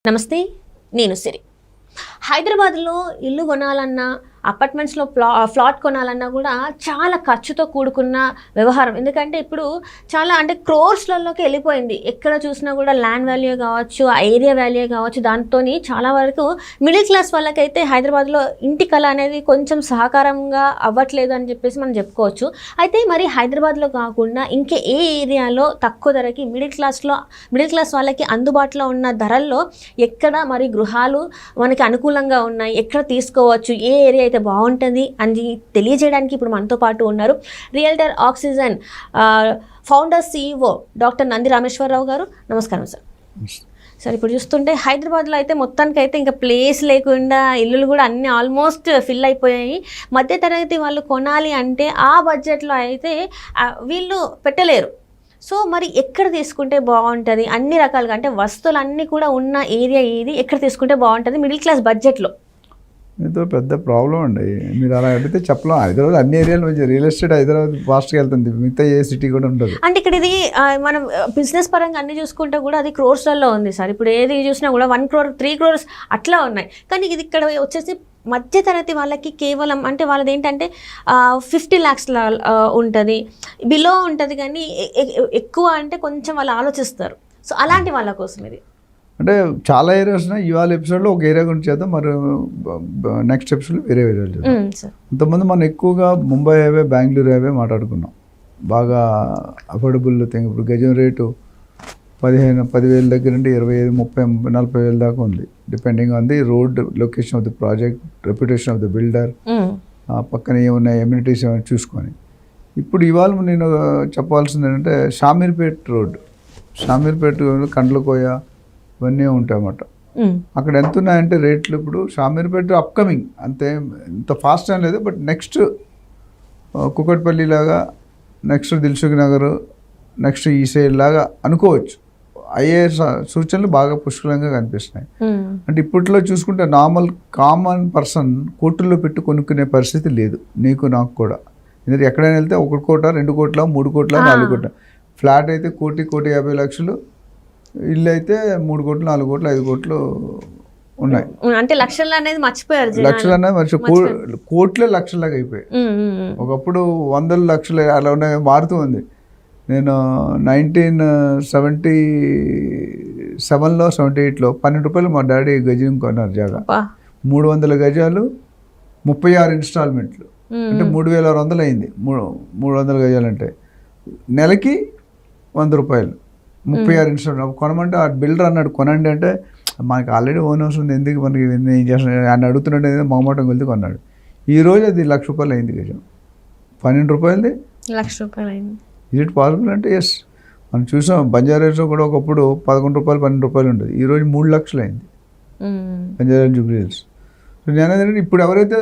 నమస్తే, నేను సిరి. హైదరాబాద్లో ఇల్లు కొనాలన్నా, అపార్ట్మెంట్స్లో ఫ్లాట్ కొనాలన్నా కూడా చాలా ఖర్చుతో కూడుకున్న వ్యవహారం. ఎందుకంటే ఇప్పుడు చాలా క్రోర్స్లలోకి వెళ్ళిపోయింది. ఎక్కడ చూసినా కూడా ల్యాండ్ వాల్యూ కావచ్చు, ఆ ఏరియా వాల్యూ కావచ్చు, దాంతో చాలా వరకు మిడిల్ క్లాస్ వాళ్ళకైతే హైదరాబాద్లో ఇంటి కళ అనేది కొంచెం సహకారంగా అవ్వట్లేదు అని చెప్పేసి మనం చెప్పుకోవచ్చు. అయితే మరి హైదరాబాద్లో కాకుండా ఇంకే ఏ ఏరియాలో తక్కువ ధరకి మిడిల్ క్లాస్ వాళ్ళకి అందుబాటులో ఉన్న ధరల్లో ఎక్కడ మరి గృహాలు మనకి అనుకూలంగా ఉన్నాయి, ఎక్కడ తీసుకోవచ్చు, ఏ ఏరియా అయితే బాగుంటుంది అని తెలియజేయడానికి ఇప్పుడు మనతో పాటు ఉన్నారు realtor oxygen founder CEO doctor Nandi Rameshwar Rao గారు. నమస్కారం సార్. సార్, ఇప్పుడు చూస్తుంటే హైదరాబాద్లో అయితే మొత్తానికి అయితే ఇంకా ప్లేస్ లేకుండా ఇల్లులు కూడా అన్నీ ఆల్మోస్ట్ ఫిల్ అయిపోయాయి. మధ్యతరగతి వాళ్ళు కొనాలి అంటే ఆ బడ్జెట్లో అయితే వీళ్ళు పెట్టలేరు. సో మరి ఎక్కడ తీసుకుంటే బాగుంటుంది? అన్ని రకాలుగా వస్తువులు అన్నీ కూడా ఉన్న ఏరియా ఏది, ఎక్కడ తీసుకుంటే బాగుంటుంది మిడిల్ క్లాస్ బడ్జెట్లో? మీతో పెద్ద ప్రాబ్లం అండి. మీరు అలా అడిగితే చెప్పలేం. హైదరాబాద్ అన్ని ఏరియాలు మంచి రియల్ ఎస్టేట్ హైదరాబాద్ ఫాస్ట్గా వెళ్తుంది, మిగతా ఏ సిటీ కూడా ఉండదు. ఇక్కడ ఇది మనం బిజినెస్ పరంగా అన్ని చూసుకుంటే కూడా అది క్రోర్స్లలో ఉంది సార్. ఇప్పుడు ఏది చూసినా కూడా 1 crore 3 crores అట్లా ఉన్నాయి. కానీ ఇది ఇక్కడ వచ్చేసి మధ్యతరగతి వాళ్ళకి కేవలం వాళ్ళది ఏంటంటే 50 lakhs ఉంటుంది, బిలో ఉంటుంది. కానీ ఎక్కువ కొంచెం వాళ్ళు ఆలోచిస్తారు. సో అలాంటి వాళ్ళ కోసం ఇది చాలా ఏరియాస్ ఉన్నాయి. ఇవాళ ఎపిసోడ్లో ఒక ఏరియా గురించి చేద్దాం, మరి నెక్స్ట్ ఎపిసోడ్లో వేరే ఏరియాలు చేద్దాం. ఇంతకుముందు మనం ఎక్కువగా ముంబై హైవే, బెంగళూరు హైవే మాట్లాడుకున్నాం. బాగా అఫోర్డబుల్ థింగ్. ఇప్పుడు గజం రేటు 10,000 దగ్గర నుండి 25,000, 30,000, 40,000 దాకా ఉంది, depending on the road, location of the project, reputation of the builder, పక్కన ఏమున్నాయి ఎమ్యూనిటీస్ ఏమైనా చూసుకొని. ఇప్పుడు ఇవాళ నేను చెప్పాల్సింది ఏంటంటే షామీర్పేట్ రోడ్, కండ్లకోయ ఇవన్నీ ఉంటాయన్నమాట. అక్కడ ఎంత ఉన్నాయంటే రేట్లు ఇప్పుడు షామీర్పేట అప్కమింగ్ అంతే, ఇంత ఫాస్ట్ అని లేదు, బట్ నెక్స్ట్ కుకట్పల్లి లాగా, నెక్స్ట్ దిల్సుఖ్ నగర్, నెక్స్ట్ ఈ సైడ్ లాగా అనుకోవచ్చు. అయ్యే సూచనలు బాగా పుష్కలంగా కనిపిస్తున్నాయి. ఇప్పట్లో చూసుకుంటే నార్మల్ కామన్ పర్సన్ కోర్టుల్లో పెట్టి కొనుక్కునే పరిస్థితి లేదు, నీకు నాకు కూడా. ఎందుకంటే ఎక్కడైనా వెళ్తే 1 కోట, 2 కోట్ల, 3 కోట్ల, 4 కోట్ల. ఫ్లాట్ అయితే 1,50,00,000, ఇల్లు అయితే 3 కోట్లు, 4 కోట్లు, 5 కోట్లు ఉన్నాయి. లక్షలు అనేది మర్చిపోయారు, కోట్లే లక్షలాగా అయిపోయాయి. ఒకప్పుడు 100 లక్షలు అలా ఉన్నాయి, మారుతూ ఉంది. నేను 1977లో 78లో 12 రూపాయలు మా డాడీ గజం కొన్నారు జాగా. 300 గజాలు, 36 ఇన్స్టాల్మెంట్లు, అంటే 3,600 అయింది. 300 గజాలు అంటే నెలకి 100 రూపాయలు, 36 ఇన్స్టాల్మెంట్ కొనమంటే ఆ బిల్డర్ అన్నాడు కొనండి అంటే, మనకి ఆల్రెడీ ఓన్ హౌస్ ఉంది, ఎందుకు మనకి ఏం చేస్తున్నాడు అని అడుగుతున్నాడు. మొహమాటం వెళ్తే కొన్నాడు. ఈరోజు అది 1,00,000 రూపాయలు అయింది గజం. 12 రూపాయలది 1,00,000 రూపాయలు అయింది. ఇజ్ ఇట్ పాసిబుల్ అంటే ఎస్. మనం చూసాం బంజారాస్లో కూడా ఒకప్పుడు 11 రూపాయలు, 12 రూపాయలు ఉండేది, ఈరోజు 3 లక్షలు అయింది బంజారా జూబ్లీ హిల్స్. నేను ఏంటంటే ఇప్పుడు ఎవరైతే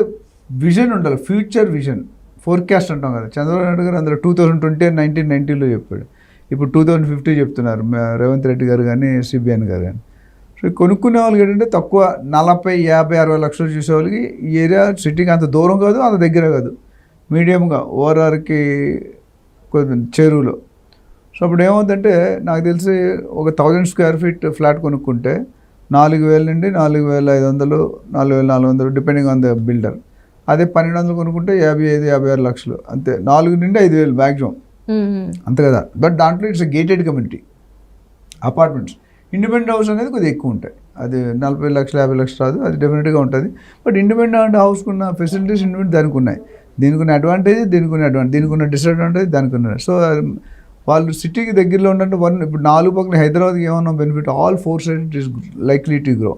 విజన్ ఉండాలి, ఫ్యూచర్ విజన్, ఫోర్కాస్ట్ అంటాం కదా. చంద్రబాబు నాయుడు గారు అందులో 2020 అని 1990లో చెప్పాడు. ఇప్పుడు 2050 చెప్తున్నారు రేవంత్ రెడ్డి గారు కానీ, CBN గారు కానీ. సో కొనుక్కునే వాళ్ళకి ఏంటంటే తక్కువ 40, 50, 60 లక్షలు చూసే వాళ్ళకి ఈ ఏరియా సిటీకి అంత దూరం కాదు, అంత దగ్గర కాదు, మీడియంగా ఓఆర్ఆర్కి కొంచెం చెరువులో. సో అప్పుడు ఏమవుతుందంటే నాకు తెలిసి ఒక 1000 square feet ఫ్లాట్ కొనుక్కుంటే 4,000 నుండి 4,500, 4,400 డిపెండింగ్ ఆన్ ద బిల్డర్. అదే 1,200 కొనుక్కుంటే 55, 56 లక్షలు అంతే. 4 నుండి 5,000 మ్యాక్సిమం, అంతే కదా. బట్ దాంట్లో it's gated community apartments. Independent house అనేది కొద్దిగా ఎక్కువ ఉంటాయి, అది 40 లక్షలు, 50 లక్షలు రాదు, అది డెఫినెట్గా ఉంటుంది. బట్ ఇండిపెండెంట్ హౌస్కి ఉన్న ఫెసిలిటీస్ ఇండిపెండెంట్ దానికి ఉన్నాయి. దీనికి ఉన్న అడ్వాంటేజ్, దీనికి ఉన్న డిసడ్వాంటేజ్ దానికి ఉన్నాయి. సో వాళ్ళు సిటీకి దగ్గరలో ఉన్నట్టు ఇప్పుడు 4 పక్కన హైదరాబాద్కి ఏమన్నా benefit, all 4 sides it is likely to grow.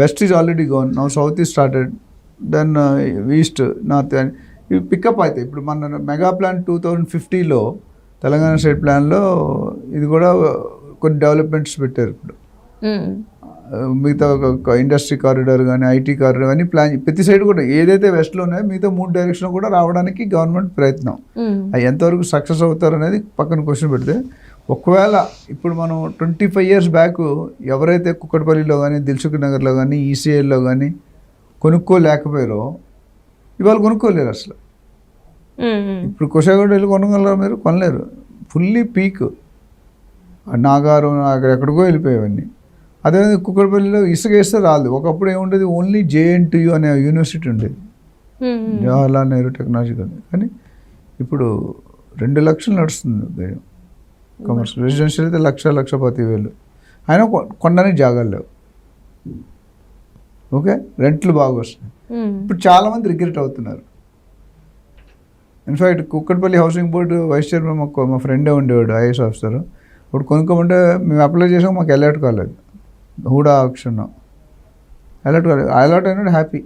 West is already gone, now south is started, then east, north ఇవి పికప్ అవుతాయి. ఇప్పుడు మన మెగా ప్లాన్ 2050లో తెలంగాణ స్టేట్ ప్లాన్లో ఇది కూడా కొన్ని డెవలప్మెంట్స్ పెట్టారు. ఇప్పుడు మిగతా ఒక ఇండస్ట్రీ కారిడార్ కానీ, ఐటీ కారిడార్ కానీ ప్లాన్ ప్రతి సైడ్ కూడా ఏదైతే వెస్ట్లో ఉన్నాయో మిగతా 3 డైరెక్షన్ కూడా రావడానికి గవర్నమెంట్ ప్రయత్నం. అవి ఎంతవరకు సక్సెస్ అవుతారు అనేది పక్కన క్వశ్చన్ పెడితే, ఒకవేళ ఇప్పుడు మనం 25 years బ్యాక్ ఎవరైతే కుక్కటపల్లిలో కానీ, దిల్సుఖ్ నగర్లో కానీ, ECIలో కానీ కొనుక్కోలేకపోయారో ఇవాళ కొనుక్కోలేరు అసలు. ఇప్పుడు కుషాగూడ వెళ్ళి కొనగలరా మీరు? కొనలేరు. ఫుల్లీ పీక్, నాగారు అక్కడ ఎక్కడికో వెళ్ళిపోయేవన్నీ. అదేవిధంగా కుక్కడపల్లిలో ఇసుక వేస్తే రాదు. ఒకప్పుడు ఏముండేది, ఓన్లీ JNTU అనే యూనివర్సిటీ ఉండేది, జవహర్లాల్ నెహ్రూ టెక్నాలజికల్. కానీ ఇప్పుడు 2 లక్షలు నడుస్తుంది గజం. కమర్షియల్ రెసిడెన్షియల్ అయితే 1,10,000 అయినా కొనడానికి జాగాలు లేవు. ఓకే, రెంట్లు బాగా వస్తున్నాయి. ఇప్పుడు చాలామంది రిగ్రెట్ అవుతున్నారు. In fact Kukatpally housing board vice chairman మా ఫ్రెండే ఉండేవాడు, IAS ఆఫీసర్. ఇప్పుడు కొనుక్కోమంటే మేము అప్లై చేసాం, మాకు అలర్ట్ కాలేదు. హూడా ఆప్షన్ అలర్ట్ కాలేదు. అలర్ట్ అయినాడు హ్యాపీ.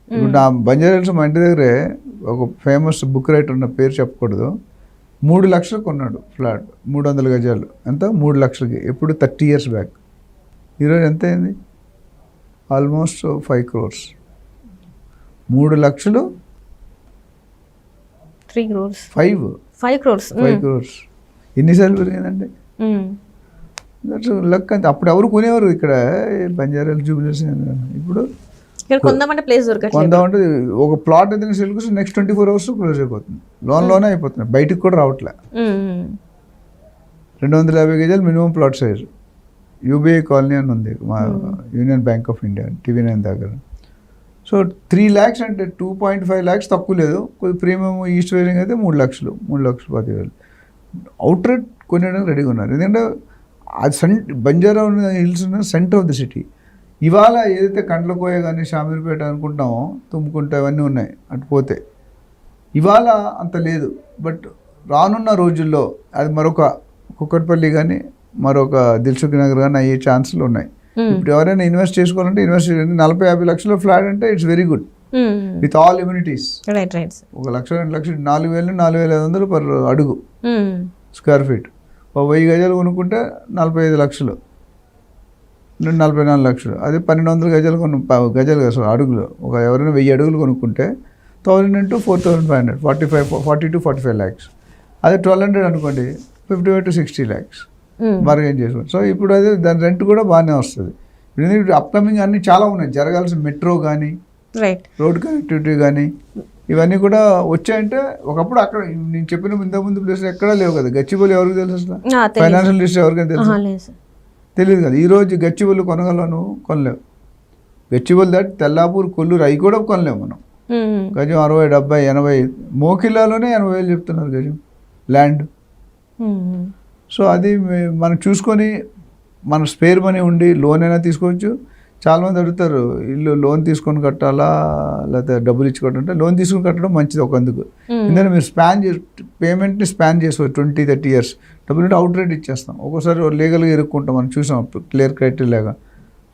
ఇప్పుడు నా బంజారాహిల్స్ మా ఇంటి దగ్గరే ఒక ఫేమస్ బుక్ రైటర్ ఉన్న, పేరు చెప్పకూడదు, 3 లక్షలు కొన్నాడు ఫ్లాట్, 300 గజాలు. ఎంత? 3 లక్షలకి. ఎప్పుడు 30 years బ్యాక్. ఈరోజు ఎంత అయింది? Almost 5 crores. 3 లక్షలు 3 crores. 5 crores. 5 crores. ఎన్నిసార్లు పెరిగిందండి? That's luck. అంతే. అప్పుడు ఎవరు కొనేవారు ఇక్కడ బంజారాహిల్స్ జూబ్లీహిల్స్. ఇప్పుడు కొందామంటే ప్లేస్ దొరకట్లేదు. కొందామంటే ఒక ప్లాట్ ఏదైనా సేల్ కోసం నెక్స్ట్ 24 hours క్లోజ్ అయిపోతుంది. లోనే అయిపోతుంది, బయటికి కూడా రావట్లే. 250 గజాలు minimum plot size. UBI colony అని ఉంది మా union bank of India TV9 దగ్గర. సో 3 lakhs అంటే 2.5 lakhs తక్కువ లేదు. కొద్ది ప్రీమియం ఈస్ట్ వేరింగ్ అయితే 3 లక్షలు, 3,10,000. అవుట్ రేట్ కొనేయడానికి రెడీగా ఉన్నారు. ఎందుకంటే అది బంజారా హిల్స్ ఉన్న సెంటర్ ఆఫ్ ది సిటీ. ఇవాళ ఏదైతే కండ్లకోయ కానీ షామీర్పేట అనుకుంటామో, తుమ్ముకుంట అవన్నీ ఉన్నాయి అటు పోతే, ఇవాళ అంత లేదు. బట్ రానున్న రోజుల్లో అది మరొక కుక్కట్పల్లి కానీ మరొక దిల్సుఖ్ నగర్ కానీ అయ్యే ఛాన్సులు ఉన్నాయి. ఇప్పుడు ఎవరైనా ఇన్వెస్ట్ చేసుకోవాలంటే 40-50 లక్షల ఫ్లాట్ అంటే it's very good with all immunities. 1 లక్ష 2 లక్షలు 4,000-4,500 పర్ అడుగు స్క్వేర్ ఫీట్. 1000 గజాలు కొనుక్కుంటే 45 లక్షలు, 44 లక్షలు. అదే 1,200 గజాలు గజాలు కదా అడుగులు. ఎవరైనా 1000 అడుగులు కొనుక్కుంటే 1000 into 4,500, 40-45 lakhs. అదే 1,200 అనుకోండి, 55-60 lakhs బార్గెన్ చేసుకోండి. సో ఇప్పుడు అదే దాని రెంట్ కూడా బాగానే వస్తుంది. ఇప్పుడు అప్కమింగ్ అన్నీ చాలా ఉన్నాయి జరగాల్సిన. మెట్రో కానీ, రోడ్ కనెక్టివిటీ కానీ, ఇవన్నీ కూడా వచ్చాయంటే ఒకప్పుడు అక్కడ నేను చెప్పిన ఇంతకుముందు ప్లేస్ ఎక్కడా లేవు కదా. గచ్చిబౌలి ఎవరికి తెలుసు అసలు? ఫైనాన్షియల్ డిస్ట్రిక్ట్ ఎవరికైనా తెలుసు? తెలియదు కదా. ఈరోజు గచ్చిబౌలి కొనగలను, కొనలేవు. గచ్చిబౌలి దాటి తెల్లాపూర్, కొల్లూరు అవి కూడా కొనలేము మనం. గజం 60, 70, 80. మోకిలాలోనే 80,000 చెప్తున్నారు గజం ల్యాండ్. సో అది మనం చూసుకొని మన స్పేర్ మనీ ఉండి లోన్ అయినా తీసుకోవచ్చు. చాలామంది అడుగుతారు, ఇల్లు లోన్ తీసుకొని కట్టాలా లేకపోతే డబ్బులు ఇచ్చి కట్టాలంటే లోన్ తీసుకొని కట్టడం మంచిది ఒకందుకు. ఎందుకంటే మీరు పేమెంట్ని స్పాన్ చేసుకోవచ్చు 20-30 years. డబ్బులు అంటే అవుట్ రేట్ ఇచ్చేస్తాం. ఒక్కోసారి లీగల్గా ఇరుక్కుంటాం, మనం చూసాం క్లియర్ క్రైటీరియాగా.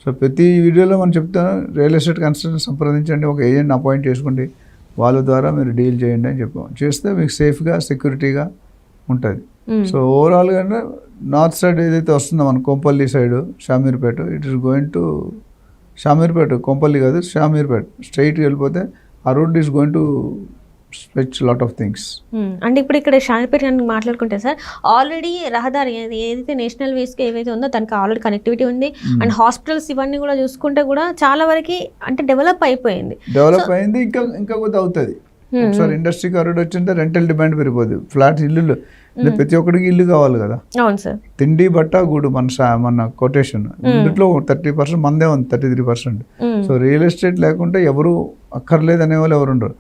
సో ప్రతి వీడియోలో మనం చెప్తాను, రియల్ ఎస్టేట్ కన్సల్టెంట్ సంప్రదించండి, ఒక ఏజెంట్ని అపాయింట్ చేసుకోండి, వాళ్ళ ద్వారా మీరు డీల్ చేయండి అని చెప్పాం. చేస్తే మీకు సేఫ్గా సెక్యూరిటీగా ఉంటుంది. సో ఓవరాల్గా నార్త్ సైడ్ ఏదైతే వస్తుందో మన Kompally side Shamirpet, it is going to Shamirpet, Kompally కాదు షామీర్పేట, స్ట్రైట్కి వెళ్ళిపోతే ఆ road is going to stretch lot of things. అంటే ఇప్పుడు ఇక్కడ షామీర్పేట మాట్లాడుకుంటే సార్, ఆల్రెడీ రహదారి ఏదైతే నేషనల్ వేస్కి ఏవైతే ఉందో దానికి ఆల్రెడీ కనెక్టివిటీ ఉంది. అండ్ హాస్పిటల్స్ ఇవన్నీ కూడా చూసుకుంటే కూడా చాలా వరకు అంటే డెవలప్ అయింది. ఇంకా కొద్ది అవుతుంది. ఒకసారి ఇండస్ట్రీ కారిడార్ వచ్చింటే రెంటల్ డిమాండ్ పెరిగిపోతుంది. ఫ్లాట్స్, ఇల్లు, ప్రతి ఒక్కడికి ఇల్లు కావాలి కదా. అవును సార్. తిండి, బట్ట, గూడు మన కొటేషన్ ఇంట్లో 30% మందే ఉంది, 33%. సో రియల్ ఎస్టేట్ లేకుంటే ఎవరు అక్కర్లేదు అనేవాళ్ళు ఎవరు ఉండరు.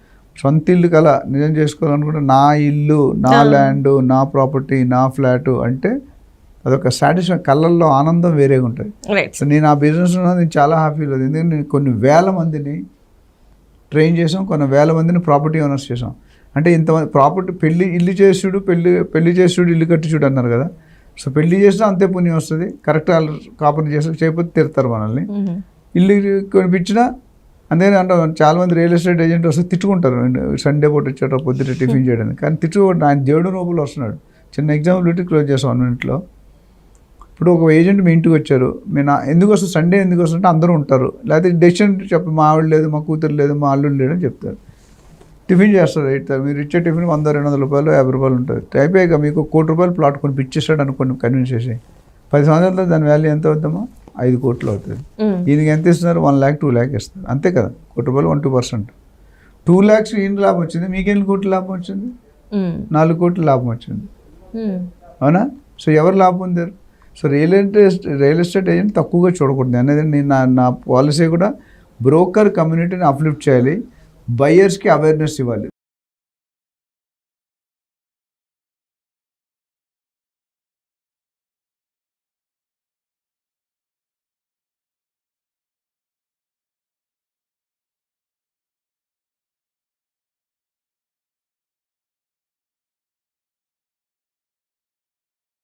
సొంత ఇల్లు కల నిజం చేసుకోవాలనుకుంటే నా ఇల్లు, నా ల్యాండ్, నా ప్రాపర్టీ, నా ఫ్లాట్ అంటే అదొక సాటిస్ఫాక్షన్, కళ్ళల్లో ఆనందం వేరేగా ఉంటుంది. సో నేను ఆ బిజినెస్ నేను చాలా హ్యాపీ లేదు. ఎందుకంటే నేను కొన్ని వేల మందిని ట్రైన్ చేసాం, కొన్ని వేల మందిని ప్రాపర్టీ ఓనర్స్ చేసాం. అంటే ఇంతమంది ప్రాపర్టీ ఇల్లు చేసుడు, పెళ్లి చేసుడు, ఇల్లు కట్టి చూడు అన్నారు కదా. సో పెళ్లి చేసినా అంతే పుణ్యం వస్తుంది. కరెక్ట్ కాపర్ చేసి చేయకపోతే తిడతారు మనల్ని. ఇల్లు కొనిపించినా అంతే అంటారు. చాలామంది రియల్ ఎస్టేట్ ఏజెంట్ వస్తే తిట్టుకుంటారు, సండే పూట వచ్చేట పొద్దుట టిఫిన్ చేయడానికి. కానీ తిట్టుకోండి, ఆయన దేవుడు రూపంలో వస్తున్నాడు. చిన్న ఎగ్జాంపుల్ పెట్టి క్లోజ్ చేస్తాం 1 minute. ఇప్పుడు ఒక ఏజెంట్ మీ ఇంటికి వచ్చారు, మీరు ఎందుకు వస్తుంది సండే ఎందుకు వస్తుంటే అందరూ ఉంటారు, లేకపోతే డెసిషన్ చెప్పి మా ఆవిడ లేదు, మా కూతురు లేదు, మా అల్లుడు లేడు అని చెప్తారు. టిఫిన్ చేస్తారు, ఇస్తారు. మీరు ఇచ్చే టిఫిన్ 100-200 రూపాయలు, 50 రూపాయలు ఉంటుంది. అయిపోయాక మీకు 1 కోటి రూపాయలు ప్లాట్ కొని పిచ్చేస్తాడు అనుకోండి, కన్విన్స్ చేసి 10 సంవత్సరాలతో దాని వాల్యూ ఎంత అవుతామో 5 కోట్లు అవుతుంది. ఈయనకి ఎంత ఇస్తున్నారు? 1 lakh 2 lakh ఇస్తారు, అంతే కదా. 1 కోటి రూపాయలు 1-2%. 2 lakhs ఈయన లాభం వచ్చింది, మీకు ఎన్ని కోట్లు లాభం వచ్చింది? 4 కోట్లు లాభం వచ్చింది, అవునా? సో ఎవరు లాభం పొందారు? సో రియల్ ఎస్టేట్ ఏజెంట్ తక్కువగా చూడకూడదు అనేది నేను నా పాలసీ కూడా బ్రోకర్ కమ్యూనిటీని అప్లిఫ్ట్ చేయాలి, బయర్స్కి అవేర్నెస్ ఇవ్వాలి.